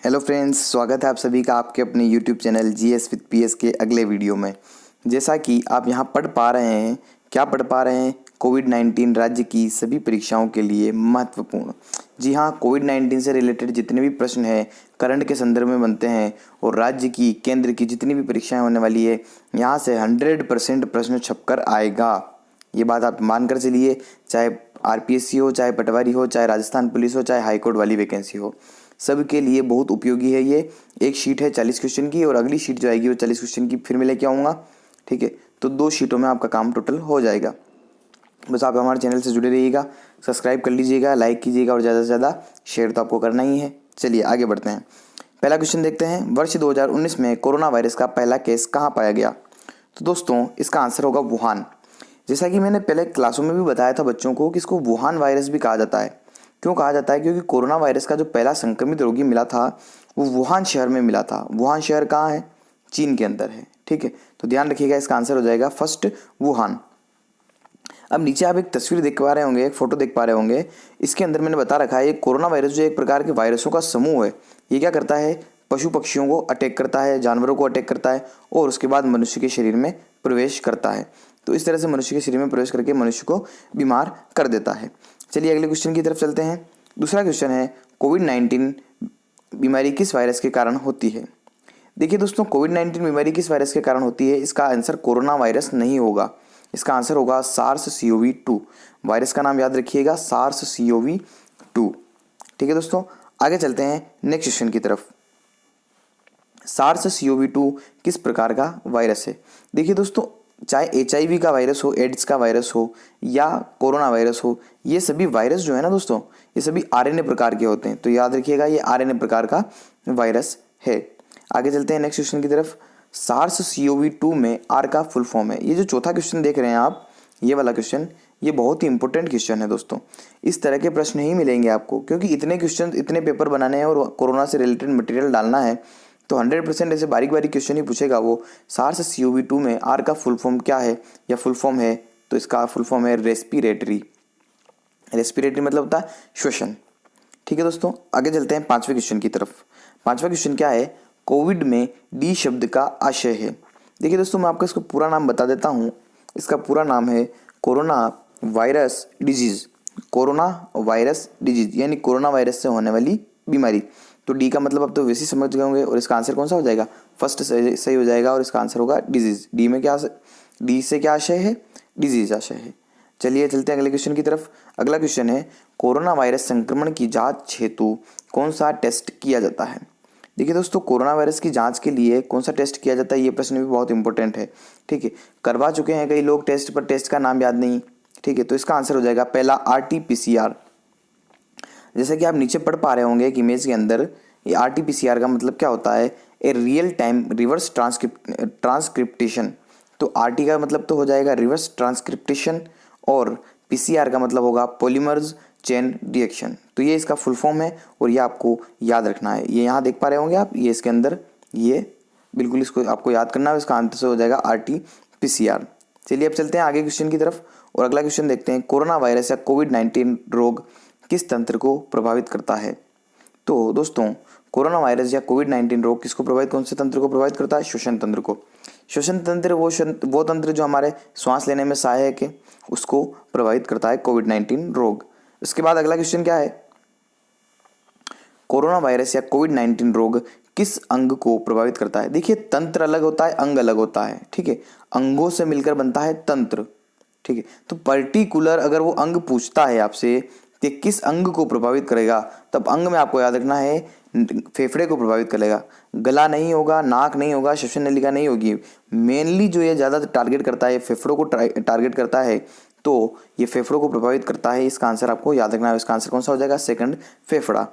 Hello friends, स्वागत है आप सभी का आपके अपने YouTube channel GS with PS के अगले वीडियो में। जैसा कि आप यहाँ पढ़ पा रहे हैं, क्या पढ़ पा रहे हैं? कोविड-19 राज्य की सभी परीक्षाओं के लिए महत्वपूर्ण। जी हाँ, कोविड-19 से रिलेटेड जितने भी प्रश्न हैं करंट के संदर्भ में बनते हैं और राज्य की केंद्र की जितनी भी परीक्षाएं होने वाली है, यहाँ से 100% प्रश्न छपकर आएगा। ये बात आप मान कर चलिए, चाहे आरपीएससी हो, चाहे पटवारी हो, चाहे राजस्थान पुलिस हो, चाहे हाईकोर्ट वाली वैकेंसी हो, सबके लिए बहुत उपयोगी है। ये एक शीट है 40 क्वेश्चन की और अगली शीट जो आएगी वो 40 क्वेश्चन की फिर मैं लेके आऊँगा। ठीक है, तो 2 शीटों में आपका काम टोटल हो जाएगा। बस आप हमारे चैनल से जुड़े रहिएगा, सब्सक्राइब कर लीजिएगा, लाइक कीजिएगा और ज़्यादा से ज़्यादा शेयर तो आपको करना ही है। चलिए आगे बढ़ते हैं। पहला क्वेश्चन देखते हैं, वर्ष 2019 में कोरोना वायरस का पहला केस कहाँ पाया गया? तो दोस्तों इसका आंसर होगा वुहान। जैसा कि मैंने पहले क्लासों में भी बताया था बच्चों को कि इसको वुहान वायरस भी कहा जाता है। क्यों कहा जाता है? क्योंकि कोरोना वायरस का जो पहला संक्रमित रोगी मिला था वो वुहान शहर में मिला था। वुहान शहर कहाँ है? चीन के अंदर है। ठीक है, तो ध्यान रखिएगा, इसका आंसर हो जाएगा फर्स्ट वुहान। अब नीचे आप एक तस्वीर देख पा रहे होंगे, एक फोटो देख पा रहे होंगे। इसके अंदर मैंने बता रखा है ये कोरोना वायरस जो एक प्रकार के वायरसों का समूह है। ये क्या करता है? पशु पक्षियों को अटैक करता है, जानवरों को अटैक करता है और उसके बाद मनुष्य के शरीर में प्रवेश करता है। तो इस तरह से मनुष्य के शरीर में प्रवेश करके मनुष्य को बीमार कर देता है। चलिए अगले क्वेश्चन की तरफ चलते हैं। दूसरा क्वेश्चन है, कोविड-19 बीमारी किस वायरस के कारण होती है? देखिए दोस्तों, कोविड-19 बीमारी किस वायरस के कारण होती है? इसका आंसर कोरोना वायरस नहीं होगा, इसका आंसर होगा SARS-CoV-2। वायरस का नाम याद रखिएगा, SARS-CoV-2। ठीक है दोस्तों, आगे चलते हैं नेक्स्ट क्वेश्चन की तरफ। SARS-CoV-2 किस प्रकार का वायरस है? देखिए दोस्तों, चाहे HIV का वायरस हो, एड्स का वायरस हो या कोरोना वायरस हो, ये सभी वायरस जो है ना दोस्तों, ये सभी RNA प्रकार के होते हैं। तो याद रखिएगा ये RNA प्रकार का वायरस है। आगे चलते हैं नेक्स्ट क्वेश्चन की तरफ। SARS-CoV-2 में R का फुल फॉर्म है। ये जो चौथा क्वेश्चन देख रहे हैं आप, ये वाला क्वेश्चन, ये बहुत ही इंपॉर्टेंट क्वेश्चन है दोस्तों। इस तरह के प्रश्न ही मिलेंगे आपको, क्योंकि इतने क्वेश्चन, इतने पेपर बनाने हैं और कोरोना से रिलेटेड मटेरियल डालना है, तो 100% ऐसे बारीक बारीक क्वेश्चन ही पूछेगा वो। SARS-CoV-2 में R का फुल फॉर्म क्या है या फुल फॉर्म है? तो इसका फुल फॉर्म है रेस्पिरेटरी। रेस्पिरेटरी मतलब होता है श्वसन। ठीक है दोस्तों, आगे चलते हैं पांचवें क्वेश्चन की तरफ। पांचवा क्वेश्चन क्या है? कोविड में डी शब्द का आशय है। देखिए दोस्तों, मैं आपको इसका पूरा नाम बता देता हूँ। इसका पूरा नाम है corona virus disease. Corona virus disease यानी कोरोना वायरस से होने वाली बीमारी। तो डी का मतलब अब तो वैसे ही समझ गए होंगे और इसका आंसर कौन सा हो जाएगा? फर्स्ट सही हो जाएगा और इसका आंसर होगा डिजीज। डी में क्या, डी से क्या आशय है? डिजीज आशय है। चलिए चलते हैं अगले क्वेश्चन की तरफ। अगला क्वेश्चन है, कोरोना वायरस संक्रमण की जांच हेतु कौन सा टेस्ट किया जाता है? देखिए दोस्तों, कोरोना वायरस की जांच के लिए कौन सा टेस्ट किया जाता है, ये प्रश्न भी बहुत इंपॉर्टेंट है। ठीक है, करवा चुके हैं कई लोग टेस्ट, पर टेस्ट का नाम याद नहीं। ठीक है, तो इसका आंसर हो जाएगा पहला RT-PCR। जैसा कि आप नीचे पढ़ पा रहे होंगे कि इमेज के अंदर, ये RT-PCR का मतलब क्या होता है? A real time reverse transcription. तो RT का मतलब तो हो जाएगा रिवर्स ट्रांसक्रिप्टेशन और PCR का मतलब होगा पॉलीमर्स चेन रिएक्शन। तो ये इसका फुल फॉर्म है और ये आपको याद रखना है। ये यहाँ देख पा रहे होंगे आप, ये इसके अंदर, ये बिल्कुल इसको आपको याद करना है। इसका आंसर हो जाएगा RT-PCR। चलिए अब चलते हैं आगे क्वेश्चन की तरफ और अगला क्वेश्चन देखते हैं, कोरोना वायरस या कोविड-19 रोग किस तंत्र को प्रभावित करता है? तो दोस्तों, कोरोना वायरस या कोविड-19 रोग किसको प्रभावित, कौन से तंत्र को प्रभावित करता है? श्वसन तंत्र को। श्वसन तंत्र वो तंत्र जो हमारे श्वास लेने में सहायक है, उसको प्रभावित करता है कोविड-19 रोग। इसके बाद अगला क्वेश्चन क्या है, कोरोना वायरस या कोविड-19 रोग किस अंग को प्रभावित करता है? देखिए, तंत्र अलग होता है, अंग अलग होता है। ठीक है, अंगों से मिलकर बनता है तंत्र। ठीक है, तो पर्टिकुलर अगर वो अंग पूछता है आपसे कि किस अंग को प्रभावित करेगा, तब अंग में आपको याद रखना है फेफड़े को प्रभावित करेगा। गला नहीं होगा, नाक नहीं होगा, श्वसन नलिका नहीं होगी। मेनली जो ये ज़्यादा टारगेट करता है, फेफड़ों को टारगेट करता है, तो ये फेफड़ों को प्रभावित करता है। इसका आंसर आपको याद रखना है। इसका आंसर कौन सा हो जाएगा? सेकंड, फेफड़ा।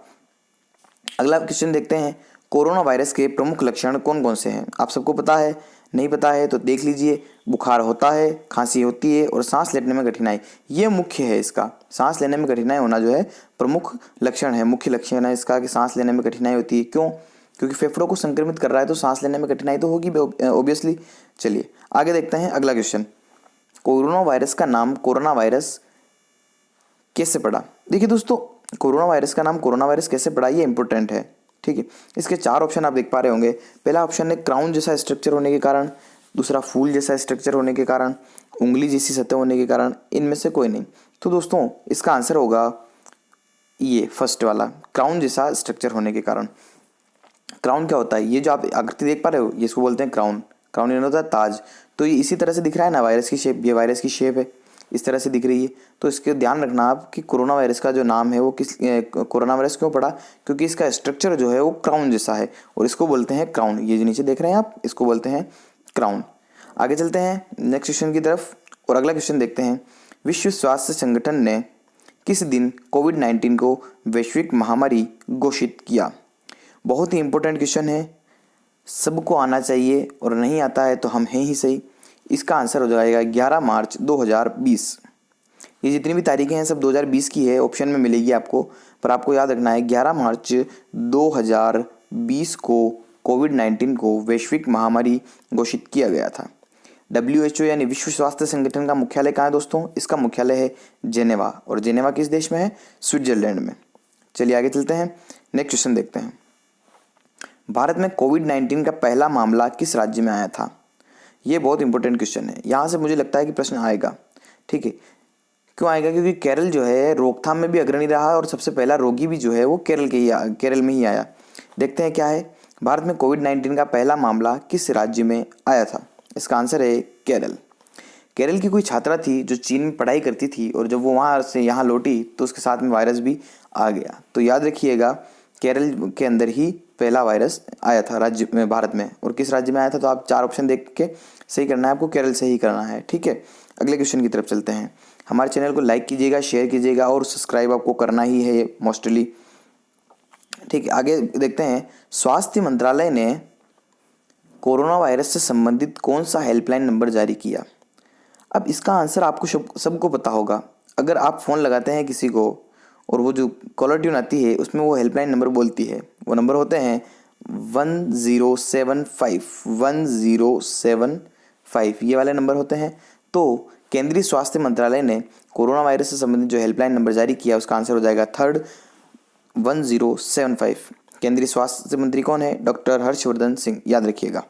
अगला क्वेश्चन देखते हैं, कोरोना वायरस के प्रमुख लक्षण कौन कौन से हैं? आप सबको पता है? नहीं पता है तो देख लीजिए। बुखार होता है, खांसी होती है और सांस लेने में कठिनाई, ये मुख्य है इसका। सांस लेने में कठिनाई होना जो है प्रमुख लक्षण है, मुख्य लक्षण है इसका कि सांस लेने में कठिनाई होती है। क्यों? क्योंकि फेफड़ों को संक्रमित कर रहा है तो सांस लेने में कठिनाई तो होगी ऑब्वियसली। चलिए आगे देखते हैं अगला क्वेश्चन, कोरोना वायरस का नाम कोरोना वायरस कैसे पड़ा? देखिए दोस्तों, कोरोना वायरस का नाम कोरोना वायरस कैसे पड़ा, ये इंपॉर्टेंट है। ठीक है। इसके 4 ऑप्शन आप देख पा रहे होंगे। पहला ऑप्शन है क्राउन जैसा स्ट्रक्चर होने के कारण, दूसरा फूल जैसा स्ट्रक्चर होने के कारण, उंगली जैसी सतह होने के कारण, इनमें से कोई नहीं। तो दोस्तों इसका आंसर होगा ये फर्स्ट वाला, क्राउन जैसा स्ट्रक्चर होने के कारण। क्राउन क्या होता है, ये जो आप आकृति देख पा रहे हो, ये इसको बोलते हैं क्राउन। क्राउन यानी होता है ताज। तो ये इसी तरह से दिख रहा है ना वायरस की शेप, ये वायरस की शेप है, इस तरह से दिख रही है। तो इसके ध्यान रखना आप कि कोरोना वायरस का जो नाम है वो कोरोना वायरस क्यों पड़ा, क्योंकि इसका स्ट्रक्चर जो है वो क्राउन जैसा है और इसको बोलते हैं क्राउन। ये जो नीचे देख रहे हैं आप, इसको बोलते हैं क्राउन। आगे चलते हैं नेक्स्ट क्वेश्चन की तरफ और अगला क्वेश्चन देखते हैं। विश्व स्वास्थ्य संगठन ने किस दिन कोविड-19 को वैश्विक महामारी घोषित किया? बहुत ही इंपॉर्टेंट क्वेश्चन है, सबको आना चाहिए और नहीं आता है तो हम हैं ही सही। इसका आंसर हो जाएगा 11 मार्च 2020। ये जितनी भी तारीखें हैं सब 2020 की है, ऑप्शन में मिलेगी आपको, पर आपको याद रखना है 11 मार्च 2020 को कोविड-19 को वैश्विक महामारी घोषित किया गया था। WHO यानी विश्व स्वास्थ्य संगठन का मुख्यालय कहाँ है दोस्तों? इसका मुख्यालय है जेनेवा, और जेनेवा किस देश में है? स्विट्जरलैंड में। चलिए आगे चलते हैं, नेक्स्ट क्वेश्चन देखते हैं। भारत में कोविड-19 का पहला मामला किस राज्य में आया था? ये बहुत इंपॉर्टेंट क्वेश्चन है, यहाँ से मुझे लगता है कि प्रश्न आएगा, ठीक है। क्यों आएगा? क्योंकि केरल जो है रोकथाम में भी अग्रणी रहा और सबसे पहला रोगी भी जो है वो केरल में ही आया। देखते हैं क्या है, भारत में कोविड-19 का पहला मामला किस राज्य में आया था? इसका आंसर है केरल। केरल की कोई छात्रा थी जो चीन में पढ़ाई करती थी और जब वो वहाँ से यहाँ लौटी तो उसके साथ में वायरस भी आ गया। तो याद रखिएगा केरल के अंदर ही पहला वायरस आया था राज्य में, भारत में। और किस राज्य में आया था? तो आप 4 ऑप्शन देख के सही करना है आपको, केरल से ही करना है, ठीक है। अगले क्वेश्चन की तरफ चलते हैं। हमारे चैनल को लाइक कीजिएगा, शेयर कीजिएगा और सब्सक्राइब आपको करना ही है मोस्टली, ठीक है। आगे देखते हैं, स्वास्थ्य मंत्रालय ने कोरोना वायरस से संबंधित कौन सा हेल्पलाइन नंबर जारी किया? अब इसका आंसर आपको सबको पता होगा। अगर आप फ़ोन लगाते हैं किसी को और वो जो कॉलर ट्यून आती है उसमें वो हेल्पलाइन नंबर बोलती है, वो नंबर होते हैं 1075 ये वाले नंबर होते हैं। तो केंद्रीय स्वास्थ्य मंत्रालय ने कोरोना वायरस से संबंधित जो हेल्पलाइन नंबर जारी किया उसका आंसर हो जाएगा थर्ड 1075। केंद्रीय स्वास्थ्य मंत्री कौन है? डॉक्टर हर्षवर्धन सिंह, याद रखिएगा।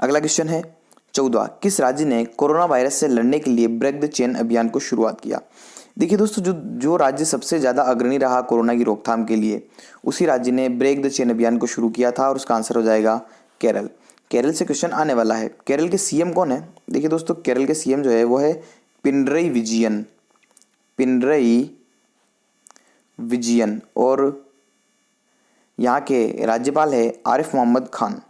अगला क्वेश्चन है 14, किस राज्य ने कोरोना वायरस से लड़ने के लिए ब्रेक द चेन अभियान को शुरुआत किया? देखिए दोस्तों, जो राज्य सबसे ज़्यादा अग्रणी रहा कोरोना की रोकथाम के लिए, उसी राज्य ने ब्रेक द चेन अभियान को शुरू किया था और उसका आंसर हो जाएगा केरल। केरल से क्वेश्चन आने वाला है। केरल के सीएम कौन है? देखिए दोस्तों, केरल के सीएम जो है वो है पिनरई विजयन और यहाँ के राज्यपाल है आरिफ मोहम्मद खान,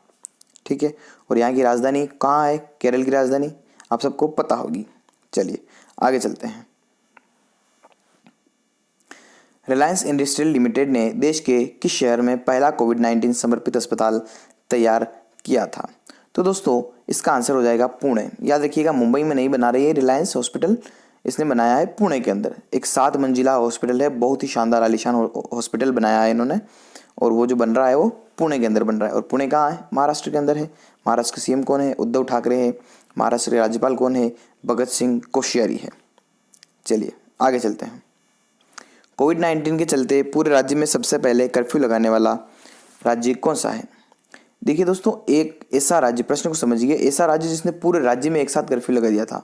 ठीक है। और यहाँ की राजधानी कहाँ है? केरल की राजधानी आप सबको पता होगी। चलिए आगे चलते हैं। रिलायंस इंडस्ट्रियल लिमिटेड ने देश के किस शहर में पहला कोविड-19 समर्पित अस्पताल तैयार किया था? तो दोस्तों इसका आंसर हो जाएगा पुणे। याद रखिएगा, मुंबई में नहीं बना रही है रिलायंस हॉस्पिटल, इसने बनाया है पुणे के अंदर। एक 7 मंजिला हॉस्पिटल है, बहुत ही शानदार आलीशान हॉस्पिटल बनाया है इन्होंने, और वो जो बन रहा है वो पुणे के अंदर बन रहा है। और पुणे कहाँ है? महाराष्ट्र के अंदर है। महाराष्ट्र के सीएम कौन है? उद्धव ठाकरे है। महाराष्ट्र के राज्यपाल कौन है? भगत सिंह कोश्यारी है। चलिए आगे चलते हैं। कोविड-19 के चलते पूरे राज्य में सबसे पहले कर्फ्यू लगाने वाला राज्य कौन सा है? देखिए दोस्तों, एक ऐसा राज्य, प्रश्न को समझिए, ऐसा राज्य जिसने पूरे राज्य में एक साथ कर्फ्यू लगा दिया था,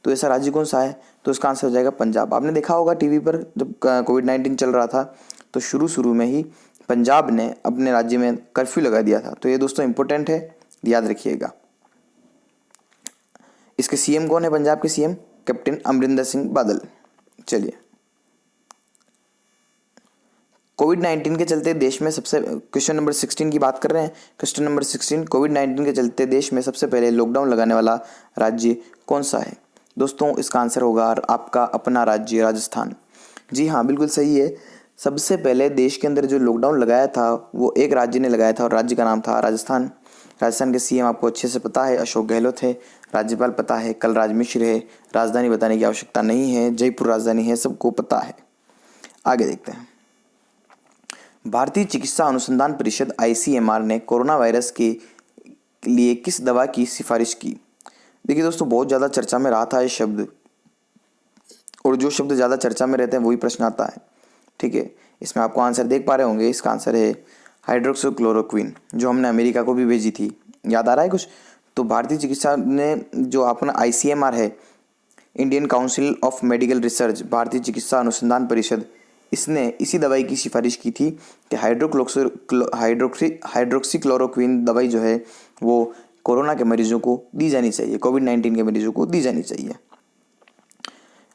तो ऐसा राज्य कौन सा है? तो इसका आंसर हो जाएगा पंजाब। आपने देखा होगा टीवी पर जब कोविड-19 चल रहा था तो शुरू में ही पंजाब ने अपने राज्य में कर्फ्यू लगा दिया था। तो ये दोस्तों इंपॉर्टेंट है, याद रखिएगा। इसके सीएम कौन है? पंजाब के सीएम कैप्टन अमरिंदर सिंह बादल। चलिए, कोविड-19 के चलते देश में सबसे, क्वेश्चन नंबर 16 की बात कर रहे हैं। क्वेश्चन नंबर 16, कोविड-19 के चलते देश में सबसे पहले लॉकडाउन लगाने वाला राज्य कौन सा है? दोस्तों इसका आंसर होगा आपका अपना राज्य राजस्थान। जी हाँ, बिल्कुल सही है। सबसे पहले देश के अंदर जो लॉकडाउन लगाया था वो एक राज्य ने लगाया था और राज्य का नाम था राजस्थान। राजस्थान के सीएम आपको अच्छे से पता है, अशोक गहलोत है। राज्यपाल पता है, कलराज मिश्र है। राजधानी बताने की आवश्यकता नहीं है, जयपुर राजधानी है, सबको पता है। आगे देखते हैं। भारतीय चिकित्सा अनुसंधान परिषद ICMR ने कोरोना वायरस के लिए किस दवा की सिफारिश की? देखिए दोस्तों, बहुत ज़्यादा चर्चा में रहा था ये शब्द, और जो शब्द ज़्यादा चर्चा में रहते हैं वही प्रश्न आता है। ठीक है, इसमें आपको आंसर देख पा रहे होंगे, इसका आंसर है हाइड्रोक्सीक्लोरोक्विन, जो हमने अमेरिका को भी भेजी थी। याद आ रहा है कुछ? तो भारतीय चिकित्सा ने जो अपना ICMR है, Indian council of medical research, भारतीय चिकित्सा अनुसंधान परिषद, इसने इसी दवाई की सिफारिश की थी कि हाइड्रोक्सीक्लोरोक्विन दवाई जो है वो कोरोना के मरीजों को दी जानी चाहिए, कोविड-19 के मरीजों को दी जानी चाहिए।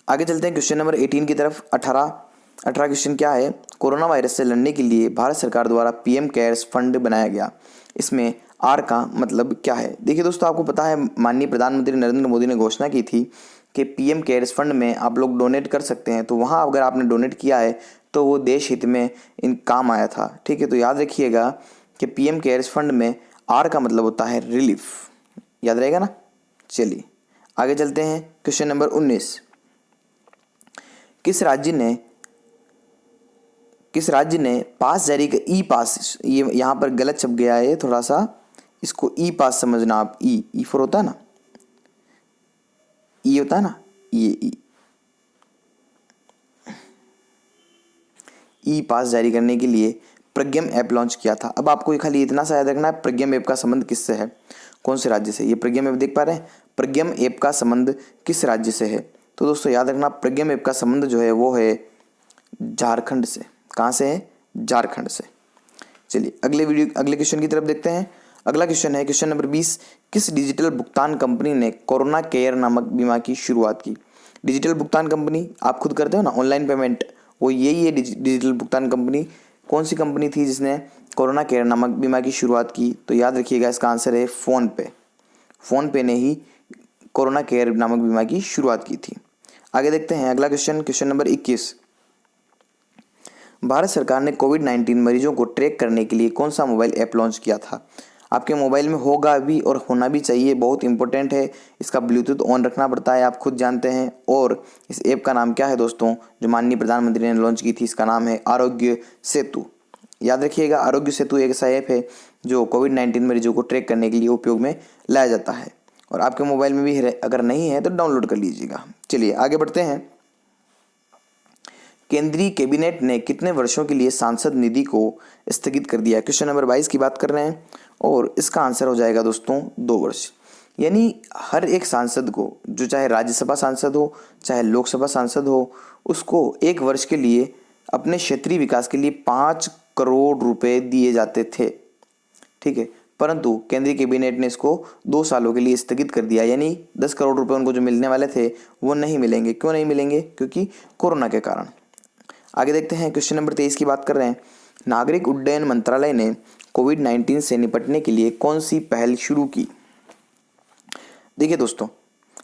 आगे चलते हैं क्वेश्चन नंबर 18 की तरफ। 18 क्वेश्चन क्या है? कोरोना वायरस से लड़ने के लिए भारत सरकार द्वारा PM केयर्स फंड बनाया गया, इसमें R का मतलब क्या है? देखिए दोस्तों, आपको पता है माननीय प्रधानमंत्री नरेंद्र मोदी ने घोषणा की थी कि PM केयर्स फंड में आप लोग डोनेट कर सकते हैं, तो वहाँ अगर आपने डोनेट किया है तो वो देश हित में इन काम आया था। ठीक है, तो याद रखिएगा कि PM केयर्स फंड में R का मतलब होता है रिलीफ। याद रहेगा ना? चलिए आगे चलते हैं। क्वेश्चन नंबर 19, किस राज्य ने पास जारी कर ई पास, ये यहाँ पर गलत छप गया है थोड़ा सा, इसको ई पास समझना आप। ई फॉर होता है ना, ई होता है ना, ये ई पास जारी करने के लिए प्रज्ञम ऐप लॉन्च किया था। अब आपको खाली इतना सा याद रखना है, प्रज्ञम ऐप का संबंध किससे है, कौन से राज्य से? ये प्रज्ञम ऐप देख पा रहे हैं, प्रज्ञम ऐप का संबंध किस राज्य से है? तो दोस्तों याद रखना, प्रज्ञम ऐप का संबंध जो है वो है झारखंड से। कहाँ से है? झारखंड से। चलिए अगले क्वेश्चन की तरफ देखते हैं। अगला क्वेश्चन है क्वेश्चन नंबर 20, किस डिजिटल भुगतान कंपनी ने कोरोना केयर नामक बीमा की शुरुआत की? डिजिटल भुगतान कंपनी आप खुद करते हो ना, ऑनलाइन पेमेंट, वो यही है डिजिटल भुगतान कंपनी। कौन सी कंपनी थी जिसने कोरोना केयर नामक बीमा की शुरुआत की? तो याद रखिएगा, इसका आंसर है फ़ोनपे ने ही कोरोना केयर नामक बीमा की शुरुआत की थी। आगे देखते हैं अगला क्वेश्चन नंबर 21, भारत सरकार ने कोविड-19 मरीजों को ट्रैक करने के लिए कौन सा मोबाइल ऐप लॉन्च किया था? आपके मोबाइल में होगा भी और होना भी चाहिए, बहुत इंपॉर्टेंट है। इसका ब्लूटूथ ऑन रखना पड़ता है, आप खुद जानते हैं। और इस ऐप का नाम क्या है दोस्तों, जो माननीय प्रधानमंत्री ने लॉन्च की थी, इसका नाम है आरोग्य सेतु। याद रखिएगा, आरोग्य सेतु एक ऐसा ऐप है जो कोविड-19 मरीजों को ट्रैक करने के लिए उपयोग में लाया जाता है, और आपके मोबाइल में भी अगर नहीं है तो डाउनलोड कर लीजिएगा। चलिए आगे बढ़ते हैं। केंद्रीय कैबिनेट ने कितने वर्षों के लिए सांसद निधि को स्थगित कर दिया? क्वेश्चन नंबर 22 की बात कर रहे हैं, और इसका आंसर हो जाएगा दोस्तों 2 वर्ष। यानी हर एक सांसद को, जो चाहे राज्यसभा सांसद हो चाहे लोकसभा सांसद हो, उसको 1 वर्ष के लिए अपने क्षेत्रीय विकास के लिए 5 करोड़ रुपए दिए जाते थे। ठीक है, परंतु केंद्रीय कैबिनेट ने इसको 2 सालों के लिए स्थगित कर दिया, यानी 10 करोड़ रुपए उनको जो मिलने वाले थे वो नहीं मिलेंगे। क्यों नहीं मिलेंगे? क्योंकि कोरोना के कारण। आगे देखते हैं, क्वेश्चन नंबर 23 की बात कर रहे हैं। नागरिक उड्डयन मंत्रालय ने कोविड-19 से निपटने के लिए कौन सी पहल शुरू की? देखिए दोस्तों,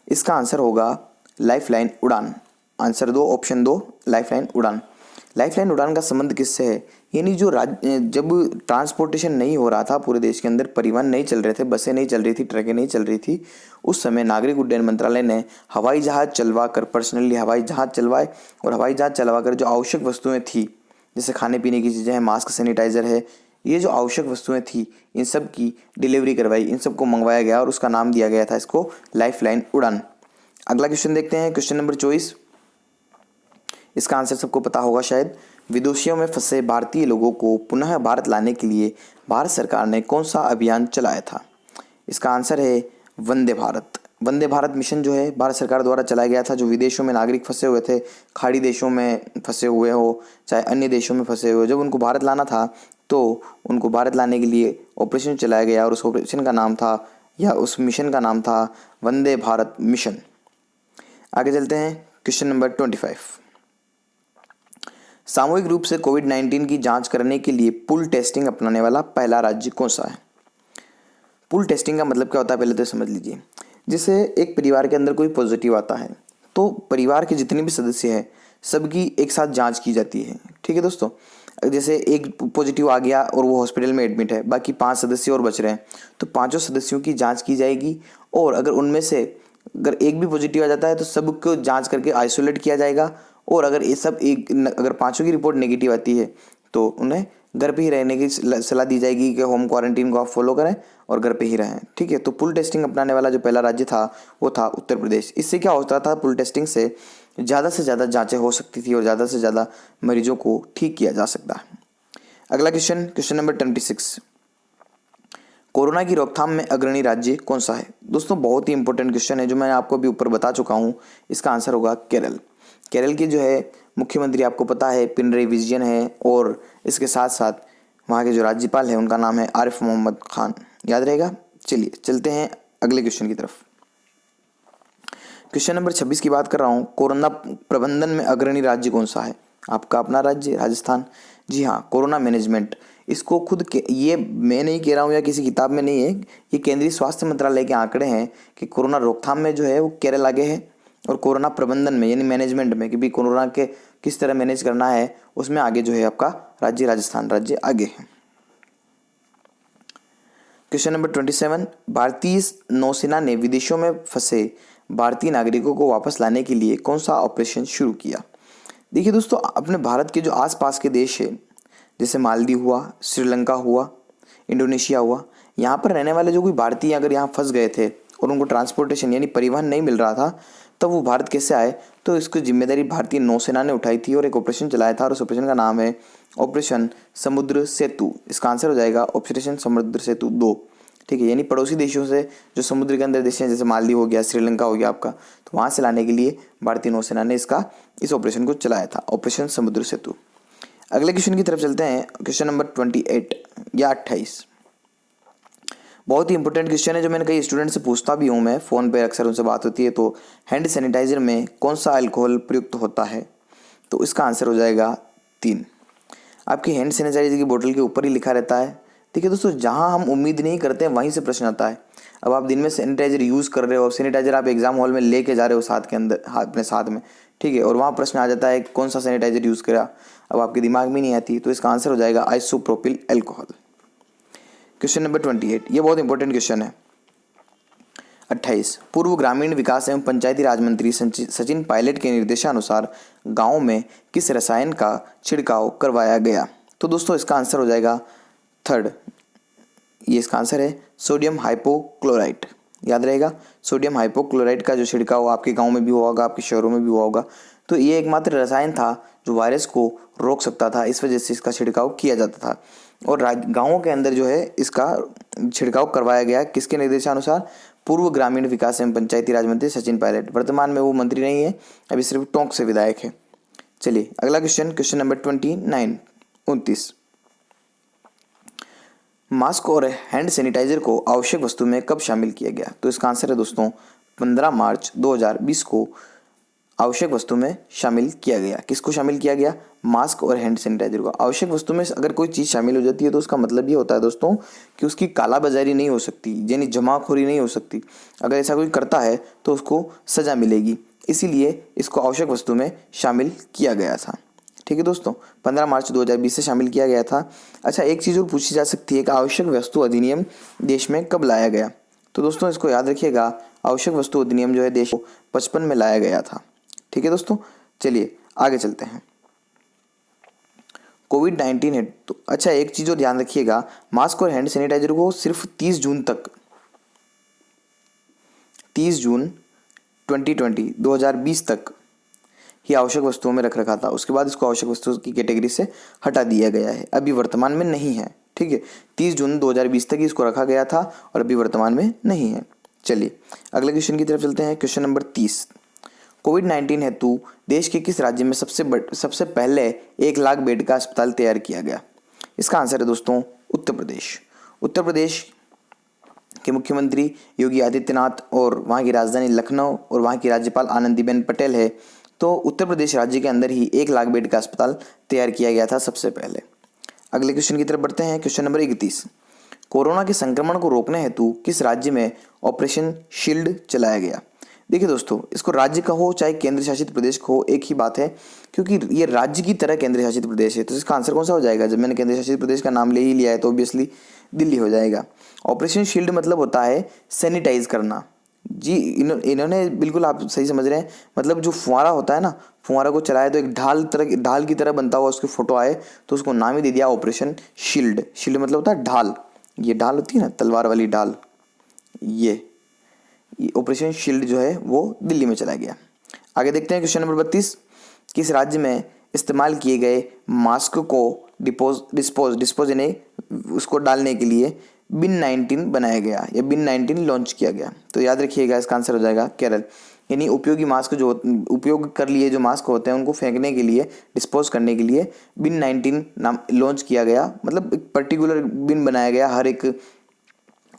इसका आंसर होगा लाइफलाइन उड़ान। आंसर 2, ऑप्शन 2, लाइफलाइन उड़ान। लाइफलाइन उड़ान का संबंध किससे है? यानी जब ट्रांसपोर्टेशन नहीं हो रहा था पूरे देश के अंदर, परिवहन नहीं चल रहे थे, बसें नहीं चल रही थी, ट्रकें नहीं चल रही थी, उस समय नागरिक उड्डयन मंत्रालय ने हवाई जहाज़ चलवाकर, पर्सनली हवाई जहाज़ चलवाए, और हवाई जहाज़ चलवाकर जो आवश्यक वस्तुएं थी, जैसे खाने पीने की चीज़ें हैं, मास्क, सैनिटाइज़र है, ये जो आवश्यक वस्तुएं थी, इन सब की डिलीवरी करवाई, इन सबको मंगवाया गया और उसका नाम दिया गया था इसको लाइफलाइन उड़ान। अगला क्वेश्चन देखते हैं, क्वेश्चन नंबर 24। इसका आंसर सबको पता होगा शायद। विदेशों में फंसे भारतीय लोगों को पुनः भारत लाने के लिए भारत सरकार ने कौन सा अभियान चलाया था? इसका आंसर है वंदे भारत। वंदे भारत मिशन जो है भारत सरकार द्वारा चलाया गया था। जो विदेशों में नागरिक फंसे हुए थे, खाड़ी देशों में फंसे हुए हो चाहे अन्य देशों में फंसे हुए, जब उनको भारत लाना था तो उनको भारत लाने के लिए ऑपरेशन चलाया गया, और उस ऑपरेशन का नाम था, या उस मिशन का नाम था, वंदे भारत मिशन। आगे चलते हैं, क्वेश्चन नंबर 25। सामूहिक रूप से कोविड-19 की जांच करने के लिए पूल टेस्टिंग अपनाने वाला पहला राज्य कौन सा है? पूल टेस्टिंग का मतलब क्या होता है पहले तो समझ लीजिए। जैसे एक परिवार के अंदर कोई पॉजिटिव आता है तो परिवार के जितने भी सदस्य हैं सबकी एक साथ जांच की जाती है। ठीक है दोस्तों, जैसे एक पॉजिटिव आ गया और वो हॉस्पिटल में एडमिट है, बाकी 5 सदस्य और बच रहे हैं, तो पांचों सदस्यों की जांच की जाएगी, और अगर उनमें से अगर एक भी पॉजिटिव आ जाता है तो सबको जांच करके आइसोलेट किया जाएगा, और अगर ये सब अगर पांचों की रिपोर्ट नेगेटिव आती है तो उन्हें घर पे ही रहने की सलाह दी जाएगी कि होम क्वारंटीन को आप फॉलो करें और घर पे ही रहें। ठीक है, तो पुल टेस्टिंग अपनाने वाला जो पहला राज्य था वो था उत्तर प्रदेश। इससे क्या होता था पुल टेस्टिंग से, ज़्यादा से ज़्यादा जांचें हो सकती थी और ज़्यादा से ज़्यादा मरीजों को ठीक किया जा सकता है। अगला क्वेश्चन नंबर 26, कोरोना की रोकथाम में अग्रणी राज्य कौन सा है? दोस्तों बहुत ही इंपॉर्टेंट क्वेश्चन है जो मैं आपको अभी ऊपर बता चुका हूँ। इसका आंसर होगा केरल। केरल के जो है मुख्यमंत्री आपको पता है पिनरई विजयन है, और इसके साथ साथ वहाँ के जो राज्यपाल है उनका नाम है आरिफ मोहम्मद खान। याद रहेगा। चलिए चलते हैं अगले क्वेश्चन की तरफ। क्वेश्चन नंबर 26 की बात कर रहा हूँ। कोरोना प्रबंधन में अग्रणी राज्य कौन सा है? आपका अपना राज्य राजस्थान। जी हाँ, कोरोना मैनेजमेंट, इसको खुद के, ये मैं नहीं कह रहा हूँ या किसी किताब में नहीं है, ये केंद्रीय स्वास्थ्य मंत्रालय के आंकड़े हैं कि कोरोना रोकथाम में जो है वो केरल आगे है, और कोरोना प्रबंधन में यानी मैनेजमेंट में कि भी कोरोना के किस तरह मैनेज करना है उसमें आगे जो है आपका राज्य राजस्थान राज्य आगे है। क्वेश्चन नंबर 27, भारतीय नौसेना ने विदेशों में फंसे भारतीय नागरिकों को वापस लाने के लिए कौन सा ऑपरेशन शुरू किया? देखिए दोस्तों, अपने भारत के जो आसपास के देश है जैसे मालदीव हुआ, श्रीलंका हुआ, इंडोनेशिया हुआ, यहाँ पर रहने वाले जो कोई भारतीय अगर यहाँ फंस गए थे और उनको ट्रांसपोर्टेशन यानी परिवहन नहीं मिल रहा था, तब वो भारत कैसे आए? तो इसकी जिम्मेदारी भारतीय नौसेना ने उठाई थी और एक ऑपरेशन चलाया था, और उस ऑपरेशन का नाम है ऑपरेशन समुद्र सेतु। इसका आंसर हो जाएगा ऑपरेशन समुद्र सेतु 2। ठीक है, यानी पड़ोसी देशों से जो समुद्र के अंदर देश हैं जैसे मालदीव हो गया, श्रीलंका हो गया आपका, तो वहाँ से लाने के लिए भारतीय नौसेना ने इस ऑपरेशन को चलाया था, ऑपरेशन समुद्र सेतु। अगले क्वेश्चन की तरफ चलते हैं। क्वेश्चन नंबर 28 या 28, बहुत ही इंपॉर्टेंट क्वेश्चन है जो मैंने कई स्टूडेंट से पूछता भी हूँ, मैं फ़ोन पे अक्सर उनसे बात होती है। तो हैंड सैनिटाइजर में कौन सा अल्कोहल प्रयुक्त होता है? तो इसका आंसर हो जाएगा 3। आपकी हैंड सैनिटाइजर की बोतल के ऊपर ही लिखा रहता है। देखिए दोस्तों, जहाँ हम उम्मीद नहीं करते हैं वहीं से प्रश्न आता है। अब आप दिन में सैनिटाइजर यूज़ कर रहे हो, सैनिटाइजर आप एग्जाम हॉल में लेके जा रहे हो साथ के अंदर, अपने साथ में, ठीक है, और वहाँ प्रश्न आ जाता है कौन सा सैनिटाइजर यूज़ करा, अब आपके दिमाग में नहीं आती, तो इसका आंसर हो जाएगा आइसोप्रोपिल अल्कोहल। क्वेश्चन नंबर 28, ये बहुत इंपॉर्टेंट क्वेश्चन है। 28, पूर्व ग्रामीण विकास एवं पंचायती राज मंत्री सचिन पायलट के निर्देशानुसार गाँव में किस रसायन का छिड़काव करवाया गया? तो दोस्तों इसका आंसर हो जाएगा 3rd, ये इसका आंसर है सोडियम हाइपोक्लोराइट। याद रहेगा, सोडियम हाइपोक्लोराइट का जो छिड़काव आपके गांव में भी हुआ होगा, आपके शहरों में भी हुआ होगा। तो ये एकमात्र रसायन था जो वायरस को रोक सकता था, इस वजह से इसका छिड़काव किया जाता था, और गाँवों के अंदर जो है इसका छिड़काव करवाया गया। किसके निर्देशानुसार? पूर्व ग्रामीण विकास एवं पंचायती राज मंत्री सचिन पायलट। वर्तमान में वो मंत्री नहीं है, अभी सिर्फ टोंक से विधायक है। चलिए अगला क्वेश्चन नंबर 29, मास्क और हैंड सैनिटाइजर को आवश्यक वस्तु में कब शामिल किया गया? तो इसका आंसर है दोस्तों 15 मार्च 2020 को आवश्यक वस्तु में शामिल किया गया। किसको शामिल किया गया? मास्क और हैंड सैनिटाइजर को। आवश्यक वस्तु में अगर कोई चीज़ शामिल हो जाती है तो उसका मतलब ये होता है दोस्तों कि उसकी कालाबाजारी नहीं हो सकती, यानी जमाखोरी नहीं हो सकती। अगर ऐसा कोई करता है तो उसको सज़ा मिलेगी, इसीलिए इसको आवश्यक वस्तु में शामिल किया गया था। ठीक है दोस्तों, 15 मार्च 2020 से शामिल किया गया था। अच्छा, एक चीज़ और पूछी जा सकती है कि आवश्यक वस्तु अधिनियम देश में कब लाया गया? तो दोस्तों इसको याद रखिएगा, आवश्यक वस्तु अधिनियम जो है देश को 55 में लाया गया था। ठीक है दोस्तों, चलिए आगे चलते हैं। कोविड-19 है तो अच्छा एक चीज़ और ध्यान रखिएगा, मास्क और हैंड सैनिटाइजर को सिर्फ 30 जून 2020 तक ही आवश्यक वस्तुओं में रखा था। उसके बाद इसको आवश्यक वस्तुओं की कैटेगरी से हटा दिया गया है, अभी वर्तमान में नहीं है। ठीक है, 30 जून 2020 तक ही इसको रखा गया था और अभी वर्तमान में नहीं है। चलिए अगले क्वेश्चन की तरफ चलते हैं। क्वेश्चन नंबर 30, कोविड-19 हेतु देश के किस राज्य में सबसे पहले 1 लाख बेड का अस्पताल तैयार किया गया? इसका आंसर है दोस्तों उत्तर प्रदेश। उत्तर प्रदेश के मुख्यमंत्री योगी आदित्यनाथ और वहाँ की राजधानी लखनऊ और वहाँ की राज्यपाल आनंदीबेन पटेल है। तो उत्तर प्रदेश राज्य के अंदर ही 1 लाख बेड का अस्पताल तैयार किया गया था सबसे पहले। अगले क्वेश्चन की तरफ बढ़ते हैं। क्वेश्चन नंबर 31, कोरोना के संक्रमण को रोकने हेतु किस राज्य में ऑपरेशन शील्ड चलाया गया? देखिए दोस्तों, इसको राज्य का हो चाहे केंद्र शासित प्रदेश को हो, एक ही बात है, क्योंकि ये राज्य की तरह केंद्र शासित प्रदेश है। तो इसका आंसर कौन सा हो जाएगा? जब मैंने केंद्र शासित प्रदेश का नाम ले ही लिया है तो ऑब्वियसली दिल्ली हो जाएगा। ऑपरेशन शील्ड मतलब होता है सैनिटाइज करना। जी इन्होंने बिल्कुल, आप सही समझ रहे हैं, मतलब जो फुहारा होता है ना, फुहारा को चलाए तो एक ढाल की तरह बनता हुआ उसकी फोटो आए तो उसको नाम ही दे दिया ऑपरेशन शील्ड। शील्ड मतलब होता है ढाल, ये ढाल होती है ना, तलवार वाली ढाल, ये ऑपरेशन शील्ड जो है वो दिल्ली में चलाया गया। आगे देखते हैं क्वेश्चन नंबर 32। किस राज्य में इस्तेमाल किए गए मास्क को डिस्पोज यानी उसको डालने के लिए बिन 19 बनाया गया या बिन 19 लॉन्च किया गया? तो याद रखिएगा इसका आंसर हो जाएगा केरल। यानी उपयोगी मास्क जो उपयोग कर लिए जो मास्क होते हैं उनको फेंकने के लिए, डिस्पोज करने के लिए बिन 19 नाम लॉन्च किया गया। मतलब एक पर्टिकुलर बिन बनाया गया, हर एक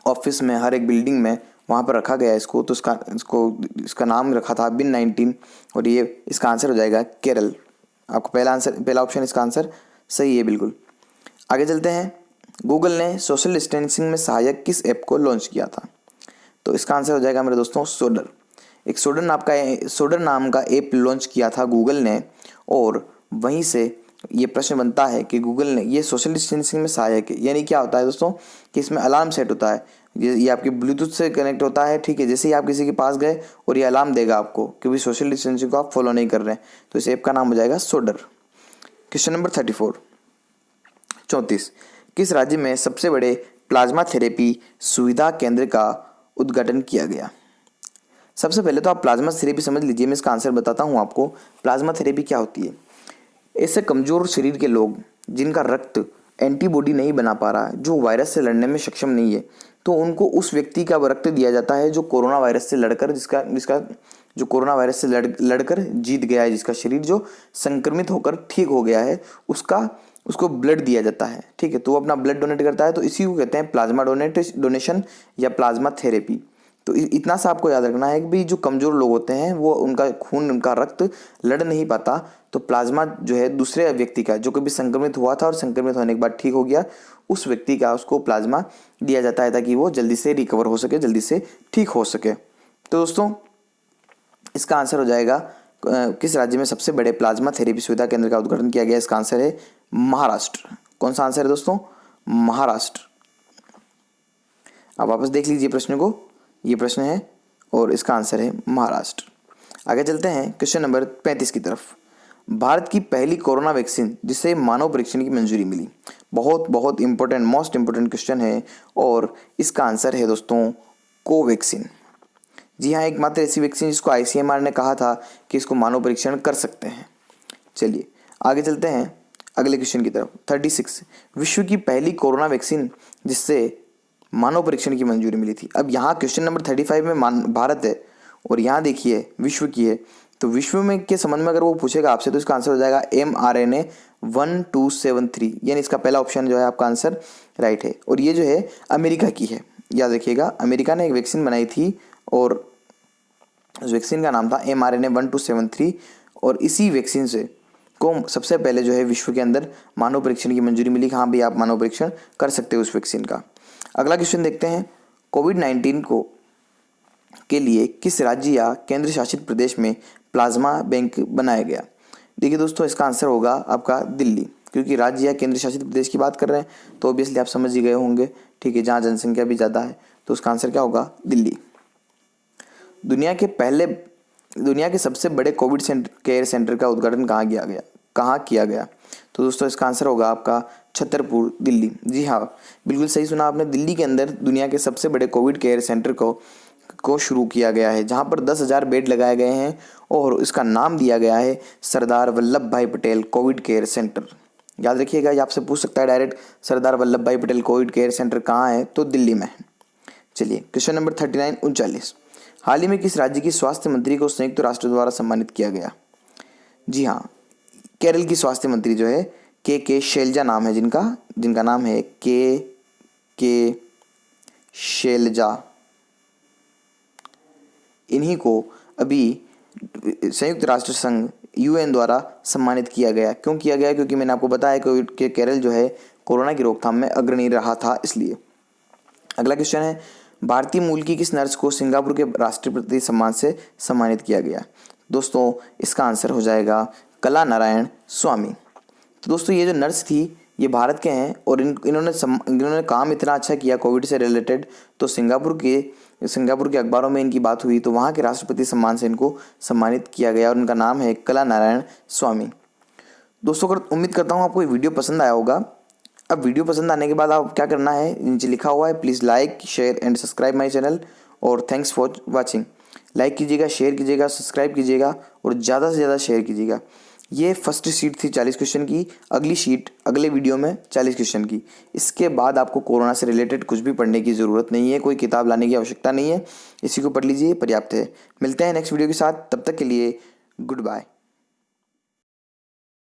ऑफिस में, हर एक बिल्डिंग में वहाँ पर रखा गया इसको। तो इसका नाम रखा था बिन 19 और ये इसका आंसर हो जाएगा केरल। आपको पहला ऑप्शन इसका आंसर सही है बिल्कुल। आगे चलते हैं। गूगल ने सोशल डिस्टेंसिंग में सहायक किस ऐप को लॉन्च किया था? तो इसका आंसर हो जाएगा मेरे दोस्तों सोडर। एक सोडर नाम का ऐप लॉन्च किया था गूगल ने, और वहीं से ये प्रश्न बनता है कि गूगल ने ये सोशल डिस्टेंसिंग में सहायक है। यानी क्या होता है दोस्तों कि इसमें अलार्म सेट होता है, ये आपके ब्लूटूथ से कनेक्ट होता है, ठीक है। जैसे ही आप किसी के पास गए और ये अलार्म देगा आपको कि भाई सोशल डिस्टेंसिंग को आप फॉलो नहीं कर रहे हैं, तो इस ऐप का नाम हो जाएगा सोडर। क्वेश्चन नंबर 34 किस राज्य में सबसे बड़े प्लाज्मा थेरेपी सुविधा केंद्र का उद्घाटन किया गया? सबसे पहले तो आप प्लाज्मा थेरेपी समझ लीजिए, मैं इसका आंसर बताता हूँ आपको। प्लाज्मा थेरेपी क्या होती है? ऐसे कमज़ोर शरीर के लोग जिनका रक्त एंटीबॉडी नहीं बना पा रहा है, जो वायरस से लड़ने में सक्षम नहीं है, तो उनको उस व्यक्ति का रक्त दिया जाता है जो कोरोना वायरस से लड़कर जिसका जो कोरोना वायरस से लड़कर जीत गया है, जिसका शरीर जो संक्रमित होकर ठीक हो गया है, उसको ब्लड दिया जाता है, ठीक है। तो वो अपना ब्लड डोनेट करता है, तो इसी को कहते हैं प्लाज्मा डोनेशन या प्लाज्मा थेरेपी। तो इतना सा आपको याद रखना है कि भाई जो कमज़ोर लोग होते हैं वो उनका खून, उनका रक्त लड़ नहीं पाता, तो प्लाज्मा जो है दूसरे व्यक्ति का जो कभी संक्रमित हुआ था और संक्रमित होने के बाद ठीक हो गया, उस व्यक्ति का उसको प्लाज्मा दिया जाता है ताकि वो जल्दी से रिकवर हो सके, जल्दी से ठीक हो सके। तो दोस्तों इसका आंसर हो जाएगा किस राज्य में सबसे बड़े प्लाज्मा थेरेपी सुविधा केंद्र का उद्घाटन किया गया? इसका आंसर है महाराष्ट्र। कौन सा आंसर है दोस्तों? महाराष्ट्र। आप वापस देख लीजिए प्रश्न को, ये प्रश्न है और इसका आंसर है महाराष्ट्र। आगे चलते हैं क्वेश्चन नंबर 35 की तरफ। भारत की पहली कोरोना वैक्सीन जिसे मानव परीक्षण की मंजूरी मिली, बहुत इंपॉर्टेंट, मोस्ट इंपॉर्टेंट क्वेश्चन है, और इसका आंसर है दोस्तों कोवैक्सीन। जी हाँ, एकमात्र ऐसी वैक्सीन जिसको ICMR ने कहा था कि इसको मानव परीक्षण कर सकते हैं। चलिए आगे चलते हैं अगले क्वेश्चन की तरफ। 36 विश्व की पहली कोरोना वैक्सीन जिससे मानव परीक्षण की मंजूरी मिली थी। अब यहाँ क्वेश्चन नंबर 35 में भारत है और यहाँ देखिए विश्व की है, तो विश्व में के संबंध में अगर वो पूछेगा आपसे तो इसका आंसर हो जाएगा mRNA 1273। यानी इसका पहला ऑप्शन जो है आपका आंसर राइट है। और ये जो है अमेरिका की है, याद रखिएगा। अमेरिका ने एक वैक्सीन बनाई थी और उस वैक्सीन का नाम था mRNA 1273, और इसी वैक्सीन से को सबसे पहले जो है विश्व के अंदर मानव परीक्षण की मंजूरी मिली। हाँ भी आप मानव परीक्षण कर सकते हो उस वैक्सीन का। अगला क्वेश्चन देखते हैं। कोविड-19 के लिए किस राज्य या केंद्र शासित प्रदेश में प्लाज्मा बैंक बनाया गया? देखिए दोस्तों इसका आंसर होगा आपका दिल्ली, क्योंकि राज्य या केंद्र शासित प्रदेश की बात कर रहे हैं तो ऑब्वियसली आप समझ ही गए होंगे, ठीक है, जहाँ जनसंख्या भी ज़्यादा है, तो उसका आंसर क्या होगा? दिल्ली। दुनिया के सबसे बड़े कोविड केयर सेंटर का उद्घाटन कहाँ किया गया? तो दोस्तों इसका आंसर होगा आपका छतरपुर, दिल्ली। जी हाँ, बिल्कुल सही सुना आपने। दिल्ली के अंदर दुनिया के सबसे बड़े कोविड केयर सेंटर को शुरू किया गया है, जहाँ पर 10,000 बेड लगाए गए हैं और इसका नाम दिया गया है सरदार वल्लभ भाई पटेल कोविड केयर सेंटर। याद रखिएगा, ये आपसे पूछ सकता है डायरेक्ट, सरदार वल्लभ भाई पटेल कोविड केयर सेंटर कहाँ है? तो दिल्ली में है। चलिए क्वेश्चन नंबर 39 हाल ही में किस राज्य की स्वास्थ्य मंत्री को संयुक्त राष्ट्र द्वारा सम्मानित किया गया? जी हाँ, केरल की स्वास्थ्य मंत्री जो है के शैलजा नाम है, जिनका नाम है के शैलजा। इन्हीं को अभी संयुक्त राष्ट्र संघ UN द्वारा सम्मानित किया गया। क्यों किया गया? क्योंकि मैंने आपको बताया कि केरल जो है कोरोना की रोकथाम में अग्रणी रहा था, इसलिए। अगला क्वेश्चन है, भारतीय मूल की किस नर्स को सिंगापुर के राष्ट्रपति सम्मान से सम्मानित किया गया? दोस्तों इसका आंसर हो जाएगा कला नारायण स्वामी। तो दोस्तों ये जो नर्स थी ये भारत के हैं और इन्होंने काम इतना अच्छा किया कोविड से रिलेटेड, तो सिंगापुर के अखबारों में इनकी बात हुई, तो वहाँ के राष्ट्रपति सम्मान से इनको सम्मानित किया गया और उनका नाम है कला नारायण स्वामी। दोस्तों उम्मीद करता हूँ आपको ये वीडियो पसंद आया होगा। अब वीडियो पसंद आने के बाद आप क्या करना है, नीचे लिखा हुआ है, please like share and subscribe my channel, और थैंक्स फॉर वॉचिंग। लाइक कीजिएगा, शेयर कीजिएगा, सब्सक्राइब कीजिएगा और ज़्यादा से ज़्यादा शेयर कीजिएगा। ये फर्स्ट शीट थी 40 क्वेश्चन की। अगली शीट अगले वीडियो में 40 क्वेश्चन की। इसके बाद आपको कोरोना से रिलेटेड कुछ भी पढ़ने की ज़रूरत नहीं है, कोई किताब लाने की आवश्यकता नहीं है, इसी को पढ़ लीजिए, पर्याप्त है। मिलते हैं नेक्स्ट वीडियो के साथ, तब तक के लिए गुड बाय।